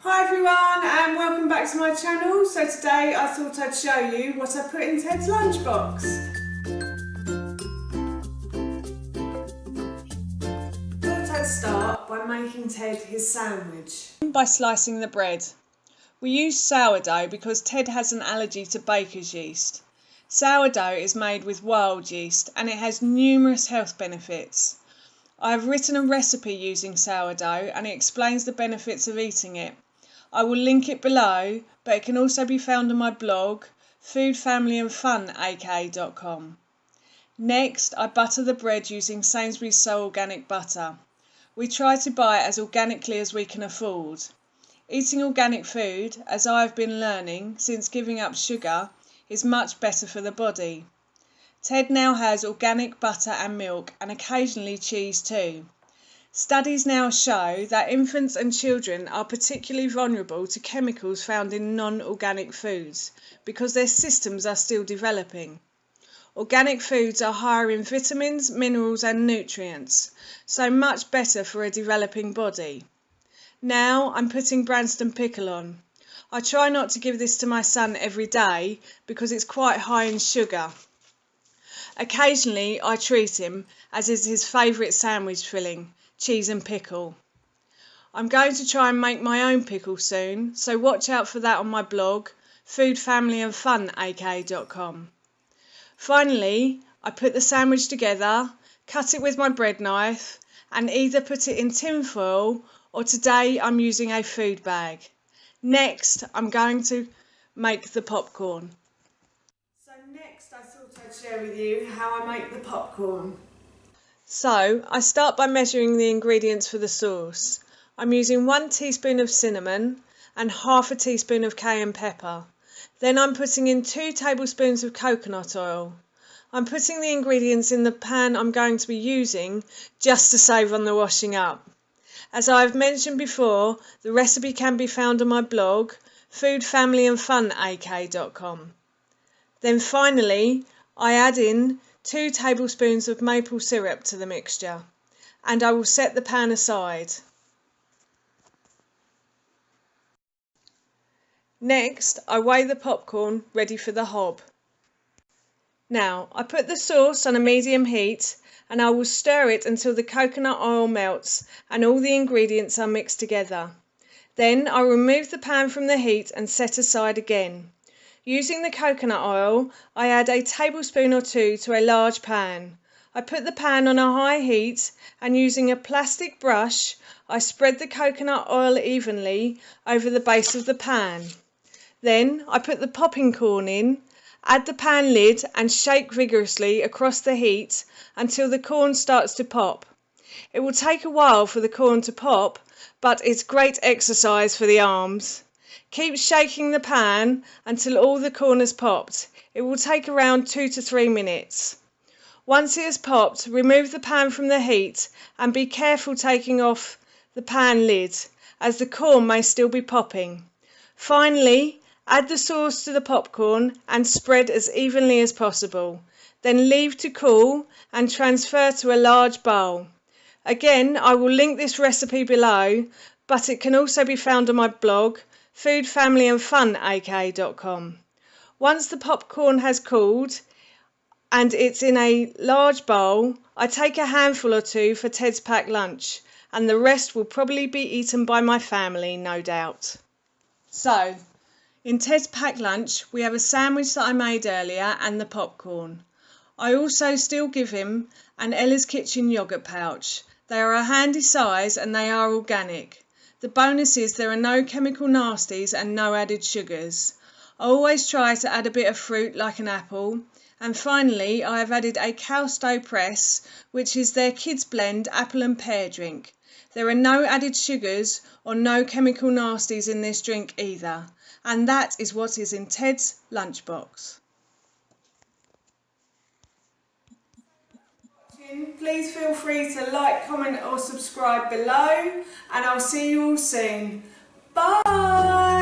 Hi everyone and welcome back to my channel. So today I thought I'd show you what I put in Ted's lunchbox. I thought I'd start by making Ted his sandwich. By slicing the bread. We use sourdough because Ted has an allergy to baker's yeast. Sourdough is made with wild yeast and it has numerous health benefits. I have written a recipe using sourdough and it explains the benefits of eating it. I will link it below, but it can also be found on my blog, foodfamilyandfunak.com. Next, I butter the bread using Sainsbury's So Organic butter. We try to buy it as organically as we can afford. Eating organic food, as I have been learning since giving up sugar, is much better for the body. Ted now has organic butter and milk and occasionally cheese too. Studies now show that infants and children are particularly vulnerable to chemicals found in non-organic foods because their systems are still developing. Organic foods are higher in vitamins, minerals and nutrients, so much better for a developing body. Now I'm putting Branston pickle on. I try not to give this to my son every day because it's quite high in sugar. Occasionally I treat him, as is his favourite sandwich filling, cheese and pickle. I'm going to try and make my own pickle soon, so watch out for that on my blog, foodfamilyandfunak.com. Finally, I put the sandwich together, cut it with my bread knife, and either put it in tin foil or today I'm using a food bag. Next, I'm going to make the popcorn. So next I thought I'd share with you how I make the popcorn. So, I start by measuring the ingredients for the sauce. I'm using 1 teaspoon of cinnamon and half a teaspoon of cayenne pepper. Then I'm putting in 2 tablespoons of coconut oil. I'm putting the ingredients in the pan I'm going to be using just to save on the washing up. As I've mentioned before, the recipe can be found on my blog, foodfamilyandfunak.com. Then finally, I add in 2 tablespoons of maple syrup to the mixture, and I will set the pan aside. Next, I weigh the popcorn ready for the hob. Now, I put the sauce on a medium heat and I will stir it until the coconut oil melts and all the ingredients are mixed together. Then I remove the pan from the heat and set aside again. Using the coconut oil, I add a tablespoon or 2 to a large pan. I put the pan on a high heat and using a plastic brush, I spread the coconut oil evenly over the base of the pan. Then I put the popping corn in, add the pan lid and shake vigorously across the heat until the corn starts to pop. It will take a while for the corn to pop, but it's great exercise for the arms. Keep shaking the pan until all the corn has popped. It will take around 2 to 3 minutes. Once it has popped, remove the pan from the heat and be careful taking off the pan lid, as the corn may still be popping. Finally, add the sauce to the popcorn and spread as evenly as possible. Then leave to cool and transfer to a large bowl. Again, I will link this recipe below, but it can also be found on my blog, foodfamilyandfunak.com. Once the popcorn has cooled and it's in a large bowl, I take a handful or 2 for Ted's packed lunch, and the rest will probably be eaten by my family, no doubt. So, in Ted's packed lunch, we have a sandwich that I made earlier and the popcorn. I also still give him an Ella's Kitchen yogurt pouch. They are a handy size and they are organic. The bonus is there are no chemical nasties and no added sugars. I always try to add a bit of fruit like an apple. And finally, I have added a Calsto Press, which is their kids blend apple and pear drink. There are no added sugars or no chemical nasties in this drink either. And that is what is in Ted's lunchbox. Please feel free to like, comment or subscribe below, and I'll see you all soon. Bye!